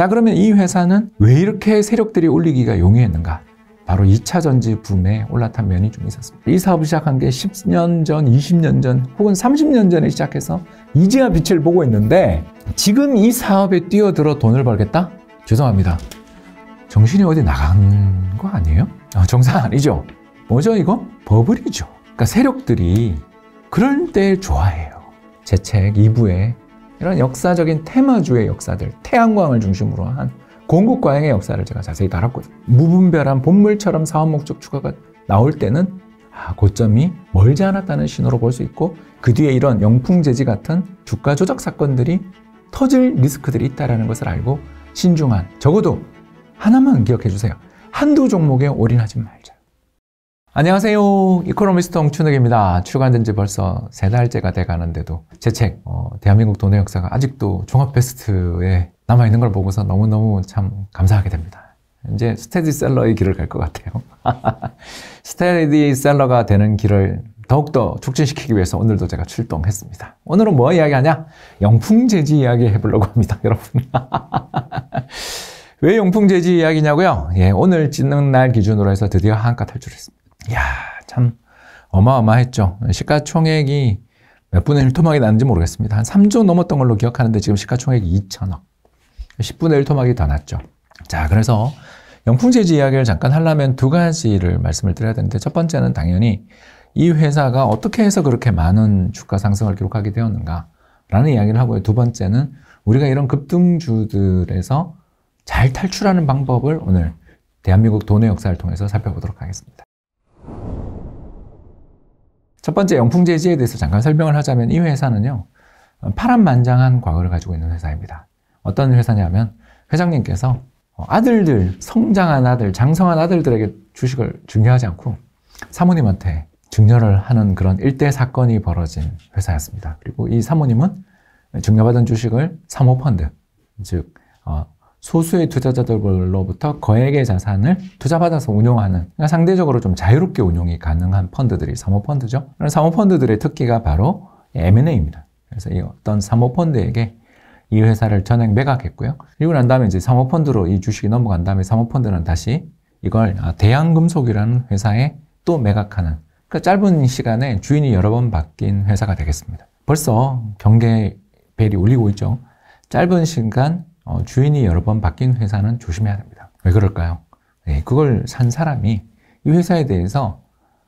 자, 그러면 이 회사는 왜 이렇게 세력들이 올리기가 용이했는가? 바로 2차 전지 붐에 올라탄 면이 좀 있었습니다. 이 사업을 시작한 게 10년 전, 20년 전, 혹은 30년 전에 시작해서 이제야 빛을 보고 있는데 지금 이 사업에 뛰어들어 돈을 벌겠다? 죄송합니다. 정신이 어디 나간 거 아니에요? 정상 아니죠? 뭐죠 이거? 버블이죠. 그러니까 세력들이 그럴 때 좋아해요. 제 책 2부에 이런 역사적인 테마주의 역사들, 태양광을 중심으로 한 공급과잉의 역사를 제가 자세히 다뤘거든요. 무분별한 본물처럼 사업 목적 추가가 나올 때는 고점이 멀지 않았다는 신호로 볼 수 있고 그 뒤에 이런 영풍재지 같은 주가 조작 사건들이 터질 리스크들이 있다는 것을 알고 신중한, 적어도 하나만 기억해 주세요. 한두 종목에 올인하지 말자. 안녕하세요. 이코노미스트 홍춘욱입니다. 출간된 지 벌써 3달째가 돼가는데도 제 책 대한민국 돈의 역사가 아직도 종합 베스트에 남아있는 걸 보고서 너무너무 참 감사하게 됩니다. 이제 스테디셀러의 길을 갈 것 같아요. 스테디셀러가 되는 길을 더욱더 촉진시키기 위해서 오늘도 제가 출동했습니다. 오늘은 뭐 이야기하냐? 영풍재지 이야기 해보려고 합니다, 여러분. 왜 영풍재지 이야기냐고요? 예, 오늘 찍는 날 기준으로 해서 드디어 한가 탈출했습니다. 이야, 참 어마어마했죠. 시가총액이 몇 분의 1 토막이 났는지 모르겠습니다. 한 3조 넘었던 걸로 기억하는데 지금 시가총액이 2천억. 10분의 1 토막이 더 났죠. 자, 그래서 영풍재지 이야기를 잠깐 하려면 두 가지를 말씀을 드려야 되는데 첫 번째는 당연히 이 회사가 어떻게 해서 그렇게 많은 주가 상승을 기록하게 되었는가 라는 이야기를 하고요. 두 번째는 우리가 이런 급등주들에서 잘 탈출하는 방법을 오늘 대한민국 돈의 역사를 통해서 살펴보도록 하겠습니다. 첫 번째 영풍재지에 대해서 잠깐 설명을 하자면 이 회사는요, 파란만장한 과거를 가지고 있는 회사입니다. 어떤 회사냐면 회장님께서 아들들, 성장한 아들, 장성한 아들들에게 주식을 증여하지 않고 사모님한테 증여를 하는 그런 일대 사건이 벌어진 회사였습니다. 그리고 이 사모님은 증여받은 주식을 사모펀드, 즉 소수의 투자자들로부터 거액의 자산을 투자받아서 운용하는, 그러니까 상대적으로 좀 자유롭게 운용이 가능한 펀드들이 사모펀드죠. 그런 사모펀드들의 특기가 바로 M&A입니다. 그래서 이 어떤 사모펀드에게 이 회사를 전액 매각했고요. 그리고 난 다음에 이제 사모펀드로 이 주식이 넘어간 다음에 사모펀드는 다시 이걸 대한금속이라는 회사에 또 매각하는, 그러니까 짧은 시간에 주인이 여러 번 바뀐 회사가 되겠습니다. 벌써 경계벨이 울리고 있죠. 짧은 시간 주인이 여러 번 바뀐 회사는 조심해야 됩니다. 왜 그럴까요? 네, 그걸 산 사람이 이 회사에 대해서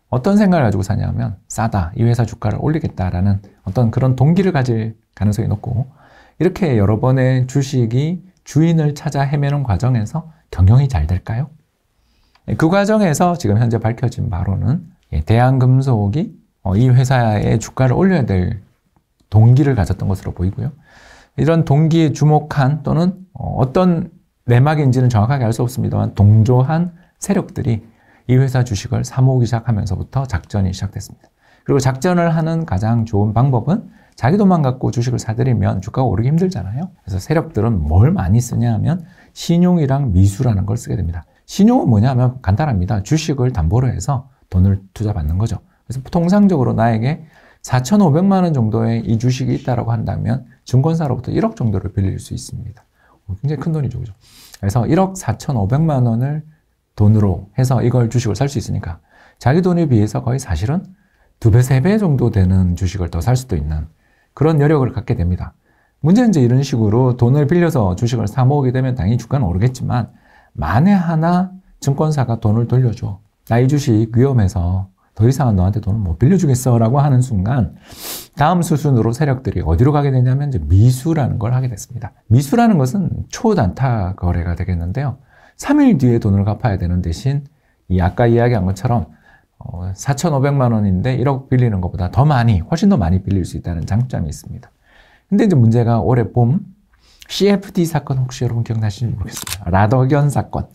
어떤 생각을 가지고 사냐면 싸다, 이 회사 주가를 올리겠다라는 어떤 그런 동기를 가질 가능성이 높고, 이렇게 여러 번의 주식이 주인을 찾아 헤매는 과정에서 경영이 잘 될까요? 그 과정에서 지금 현재 밝혀진 바로는 대한금속이 이 회사의 주가를 올려야 될 동기를 가졌던 것으로 보이고요. 이런 동기에 주목한 또는 어떤 내막인지는 정확하게 알 수 없습니다만 동조한 세력들이 이 회사 주식을 사모으기 시작하면서부터 작전이 시작됐습니다. 그리고 작전을 하는 가장 좋은 방법은 자기 돈만 갖고 주식을 사들이면 주가가 오르기 힘들잖아요. 그래서 세력들은 뭘 많이 쓰냐 하면 신용이랑 미수라는 걸 쓰게 됩니다. 신용은 뭐냐면 간단합니다. 주식을 담보로 해서 돈을 투자받는 거죠. 그래서 통상적으로 나에게 4,500만 원 정도의 이 주식이 있다고 한다면 증권사로부터 1억 정도를 빌릴 수 있습니다. 굉장히 큰 돈이죠, 그죠? 그래서 1억 4,500만 원을 돈으로 해서 이걸 주식을 살 수 있으니까 자기 돈에 비해서 거의 사실은 2배, 3배 정도 되는 주식을 더 살 수도 있는 그런 여력을 갖게 됩니다. 문제는 이제 이런 식으로 돈을 빌려서 주식을 사 모으게 되면 당연히 주가는 오르겠지만 만에 하나 증권사가 돈을 돌려줘. 나 이 주식 위험해서 더 이상은 너한테 돈을 못 빌려주겠어 라고 하는 순간 다음 수순으로 세력들이 어디로 가게 되냐면 이제 미수라는 걸 하게 됐습니다. 미수라는 것은 초단타 거래가 되겠는데요. 3일 뒤에 돈을 갚아야 되는 대신 이 아까 이야기한 것처럼 4,500만 원인데 1억 빌리는 것보다 더 많이, 훨씬 더 많이 빌릴 수 있다는 장점이 있습니다. 근데 이제 문제가 올해 봄 CFD 사건 혹시 여러분 기억나시는지 모르겠습니다. 라더견 사건.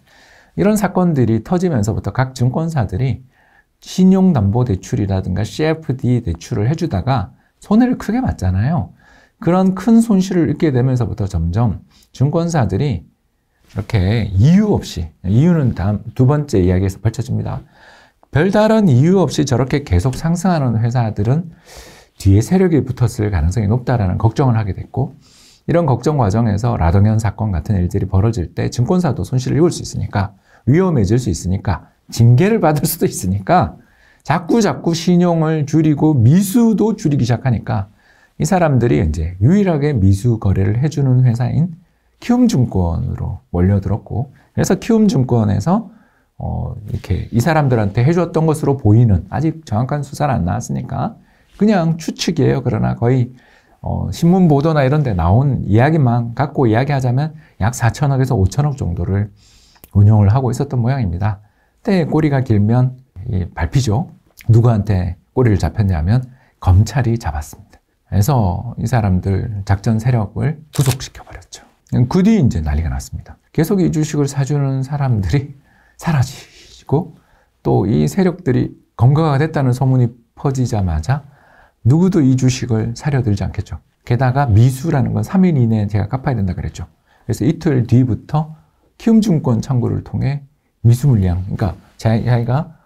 이런 사건들이 터지면서부터 각 증권사들이 신용담보대출이라든가 CFD 대출을 해주다가 손해를 크게 봤잖아요. 그런 큰 손실을 입게 되면서부터 점점 증권사들이 이렇게 이유 없이, 이유는 다음 두 번째 이야기에서 펼쳐집니다. 별다른 이유 없이 저렇게 계속 상승하는 회사들은 뒤에 세력이 붙었을 가능성이 높다라는 걱정을 하게 됐고, 이런 걱정 과정에서 라더견 사건 같은 일들이 벌어질 때 증권사도 손실을 입을 수 있으니까, 위험해질 수 있으니까, 징계를 받을 수도 있으니까 자꾸 신용을 줄이고 미수도 줄이기 시작하니까 이 사람들이 이제 유일하게 미수 거래를 해주는 회사인 키움증권으로 몰려들었고, 그래서 키움증권에서 이렇게 이 사람들한테 해줬던 것으로 보이는, 아직 정확한 수사는 안 나왔으니까 그냥 추측이에요. 그러나 거의 신문 보도나 이런 데 나온 이야기만 갖고 이야기하자면 약 4천억에서 5천억 정도를 운용을 하고 있었던 모양입니다. 그때 꼬리가 길면 밟히죠. 누구한테 꼬리를 잡혔냐면 검찰이 잡았습니다. 그래서 이 사람들 작전 세력을 구속시켜버렸죠. 그 뒤 이제 난리가 났습니다. 계속 이 주식을 사주는 사람들이 사라지고, 또 이 세력들이 검거가 됐다는 소문이 퍼지자마자 누구도 이 주식을 사려 들지 않겠죠. 게다가 미수라는 건 3일 이내에 제가 갚아야 된다 그랬죠. 그래서 이틀 뒤부터 키움증권 창구를 통해 미수 물량, 그러니까 자기가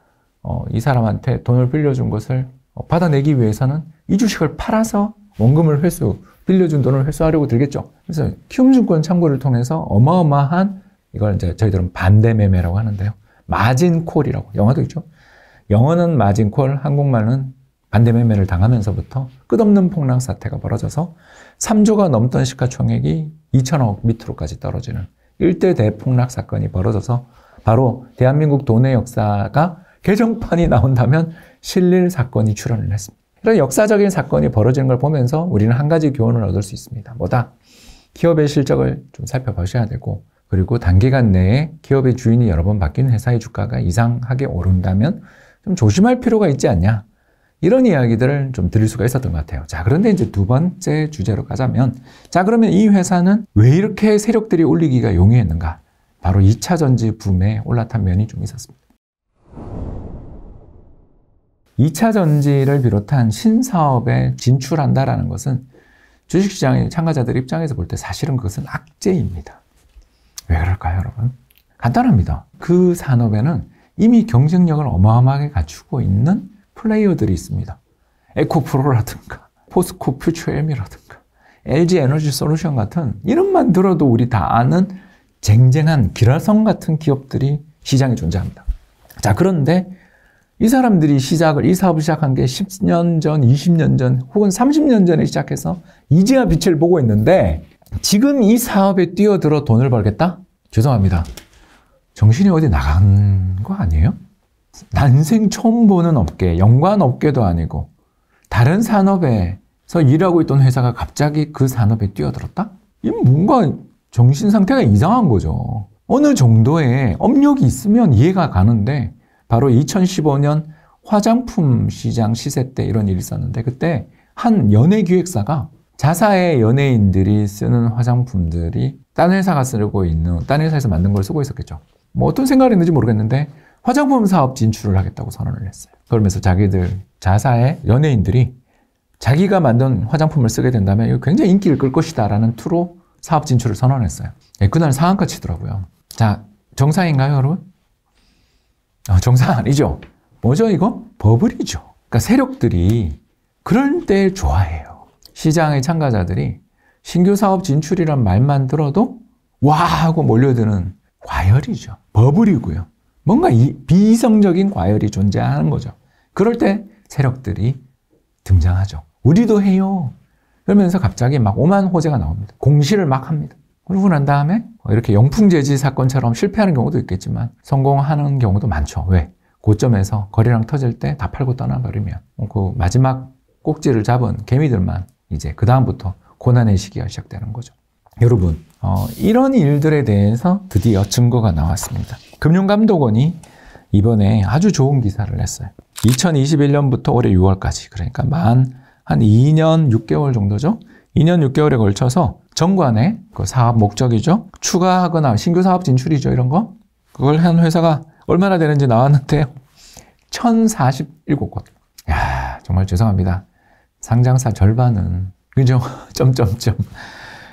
이 사람한테 돈을 빌려준 것을 받아내기 위해서는 이 주식을 팔아서 원금을 빌려준 돈을 회수하려고 들겠죠. 그래서 키움증권 창구를 통해서 어마어마한, 이걸 이제 저희들은 반대매매라고 하는데요. 마진콜이라고, 영어도 있죠. 영어는 마진콜, 한국말은 반대매매를 당하면서부터 끝없는 폭락 사태가 벌어져서 3조가 넘던 시가총액이 2천억 밑으로까지 떨어지는 일대 대폭락 사건이 벌어져서, 바로 대한민국 돈의 역사가 개정판이 나온다면 실릴 사건이 출현을 했습니다. 이런 역사적인 사건이 벌어지는 걸 보면서 우리는 한 가지 교훈을 얻을 수 있습니다. 뭐다? 기업의 실적을 좀 살펴보셔야 되고, 그리고 단기간 내에 기업의 주인이 여러 번 바뀐 회사의 주가가 이상하게 오른다면 좀 조심할 필요가 있지 않냐, 이런 이야기들을 좀 드릴 수가 있었던 것 같아요. 자, 그런데 이제 두 번째 주제로 가자면, 자, 그러면 이 회사는 왜 이렇게 세력들이 올리기가 용이했는가? 바로 2차 전지 붐에 올라탄 면이 좀 있었습니다. 2차 전지를 비롯한 신사업에 진출한다라는 것은 주식시장의 참가자들 입장에서 볼 때 사실은 그것은 악재입니다. 왜 그럴까요, 여러분? 간단합니다. 그 산업에는 이미 경쟁력을 어마어마하게 갖추고 있는 플레이어들이 있습니다. 에코프로라든가 포스코 퓨처엠이라든가 LG 에너지 솔루션 같은, 이름만 들어도 우리 다 아는 쟁쟁한 기라성 같은 기업들이 시장에 존재합니다. 자, 그런데 이 사람들이 이 사업을 시작한 게 10년 전, 20년 전, 혹은 30년 전에 시작해서 이제야 빛을 보고 있는데, 지금 이 사업에 뛰어들어 돈을 벌겠다? 죄송합니다. 정신이 어디 나간 거 아니에요? 난생 처음 보는 업계, 연관 업계도 아니고 다른 산업에서 일하고 있던 회사가 갑자기 그 산업에 뛰어들었다? 이건 뭔가 정신 상태가 이상한 거죠. 어느 정도의 업력이 있으면 이해가 가는데, 바로 2015년 화장품 시장 시세 때 이런 일이 있었는데, 그때 한 연예기획사가 자사의 연예인들이 쓰는 화장품들이 딴 회사가 쓰고 있는, 딴 회사에서 만든 걸 쓰고 있었겠죠. 뭐 어떤 생각을 했는지 모르겠는데 화장품 사업 진출을 하겠다고 선언을 했어요. 그러면서 자기들 자사의 연예인들이 자기가 만든 화장품을 쓰게 된다면 이거 굉장히 인기를 끌 것이다 라는 투로 사업 진출을 선언했어요. 그날 상한가 치더라고요. 자, 정상인가요, 여러분? 정상 아니죠. 뭐죠, 이거? 버블이죠. 그러니까 세력들이 그럴 때 좋아해요. 시장의 참가자들이 신규 사업 진출이란 말만 들어도 와 하고 몰려드는 과열이죠. 버블이고요. 뭔가 비이성적인 과열이 존재하는 거죠. 그럴 때 세력들이 등장하죠. 우리도 해요. 그러면서 갑자기 막 오만 호재가 나옵니다. 공시를 막 합니다. 그러고 난 다음에 이렇게 영풍재지 사건처럼 실패하는 경우도 있겠지만 성공하는 경우도 많죠. 왜? 고점에서 거래량 터질 때 다 팔고 떠나버리면 그 마지막 꼭지를 잡은 개미들만 이제 그 다음부터 고난의 시기가 시작되는 거죠. 여러분, 이런 일들에 대해서 드디어 증거가 나왔습니다. 금융감독원이 이번에 아주 좋은 기사를 냈어요. 2021년부터 올해 6월까지, 그러니까 한 2년 6개월 정도죠. 2년 6개월에 걸쳐서 정관의 그 사업 목적이죠. 추가하거나 신규 사업 진출이죠. 이런 거. 그걸 한 회사가 얼마나 되는지 나왔는데요. 1047곳. 야, 정말 죄송합니다. 상장사 절반은, 그죠? 점점점.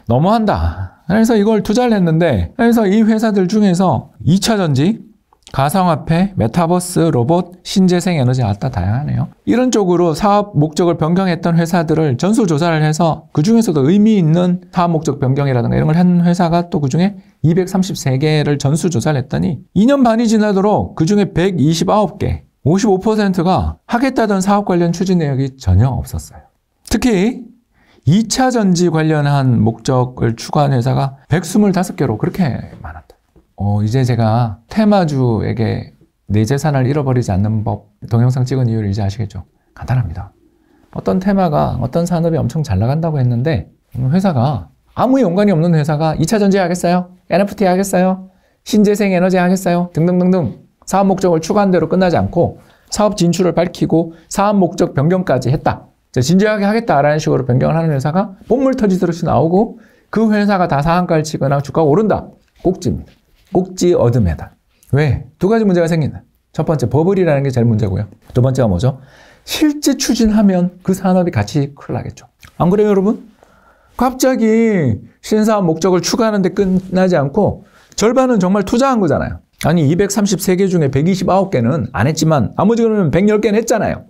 너무한다. 그래서 이걸 투자를 했는데, 그래서 이 회사들 중에서 2차 전지, 가상화폐, 메타버스, 로봇, 신재생 에너지 아따 다양하네요. 이런 쪽으로 사업 목적을 변경했던 회사들을 전수조사를 해서 그중에서도 의미 있는 사업 목적 변경이라든가 이런 걸 한 회사가 또 그중에 233개를 전수조사를 했더니 2년 반이 지나도록 그중에 129개, 55%가 하겠다던 사업 관련 추진 내역이 전혀 없었어요. 특히 2차 전지 관련한 목적을 추구한 회사가 125개로 그렇게 많았다. 이제 제가 테마주에게 내 재산을 잃어버리지 않는 법 동영상 찍은 이유를 이제 아시겠죠? 간단합니다. 어떤 테마가 어떤 산업이 엄청 잘 나간다고 했는데 회사가 아무 연관이 없는 회사가 2차 전지 하겠어요? NFT 하겠어요? 신재생 에너지 하겠어요? 등등등등 사업 목적을 추구한 대로 끝나지 않고 사업 진출을 밝히고 사업 목적 변경까지 했다. 진지하게 하겠다라는 식으로 변경을 하는 회사가 본물 터지듯이 나오고 그 회사가 다 상한가를 치거나 주가가 오른다. 꼭지입니다. 꼭지 어둠에다. 왜? 두 가지 문제가 생긴다. 첫 번째, 버블이라는 게 제일 문제고요. 두 번째가 뭐죠? 실제 추진하면 그 산업이 같이 큰일 나겠죠. 안 그래요, 여러분? 갑자기 신사업 목적을 추구하는데 끝나지 않고 절반은 정말 투자한 거잖아요. 아니, 233개 중에 129개는 안 했지만 나머지 그러면 110개는 했잖아요.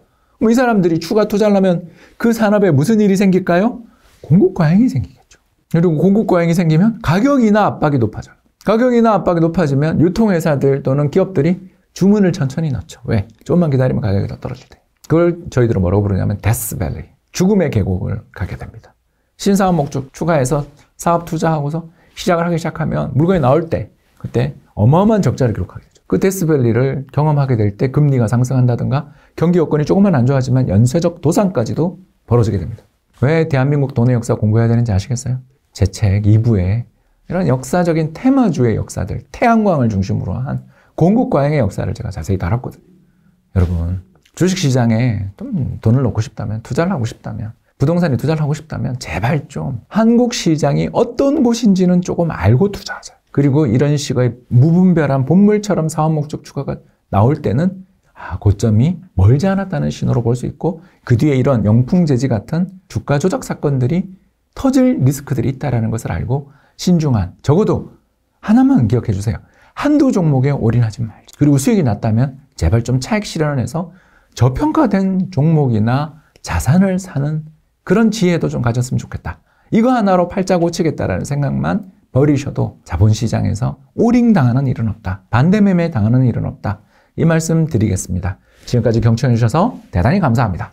이 사람들이 추가 투자를 하면 그 산업에 무슨 일이 생길까요? 공급 과잉이 생기겠죠. 그리고 공급 과잉이 생기면 가격이나 압박이 높아져요. 가격이나 압박이 높아지면 유통회사들 또는 기업들이 주문을 천천히 넣죠. 왜? 조금만 기다리면 가격이 더 떨어질 때. 그걸 저희들은 뭐라고 부르냐면 데스밸리, 죽음의 계곡을 가게 됩니다. 신사업 목적 추가해서 사업 투자하고서 시작을 하기 시작하면 물건이 나올 때 그때 어마어마한 적자를 기록하게 되죠. 그 데스밸리를 경험하게 될 때 금리가 상승한다든가 경기 여건이 조금만 안 좋아지면 연쇄적 도산까지도 벌어지게 됩니다. 왜 대한민국 돈의 역사 공부해야 되는지 아시겠어요? 제 책 2부에 이런 역사적인 테마주의 역사들, 태양광을 중심으로 한 공급 과잉의 역사를 제가 자세히 다뤘거든요. 여러분, 주식시장에 좀 돈을 넣고 싶다면, 투자를 하고 싶다면, 부동산에 투자를 하고 싶다면 제발 좀 한국 시장이 어떤 곳인지는 조금 알고 투자하자. 그리고 이런 식의 무분별한 본물처럼 사업 목적 추가가 나올 때는 고점이 멀지 않았다는 신호로 볼 수 있고 그 뒤에 이런 영풍재지 같은 주가 조작 사건들이 터질 리스크들이 있다는 것을 알고 신중한, 적어도 하나만 기억해 주세요. 한두 종목에 올인하지 말지. 그리고 수익이 났다면 제발 좀 차익 실현을 해서 저평가된 종목이나 자산을 사는 그런 지혜도 좀 가졌으면 좋겠다. 이거 하나로 팔자 고치겠다라는 생각만 버리셔도 자본시장에서 오링 당하는 일은 없다. 반대매매 당하는 일은 없다. 이 말씀 드리겠습니다. 지금까지 경청해 주셔서 대단히 감사합니다.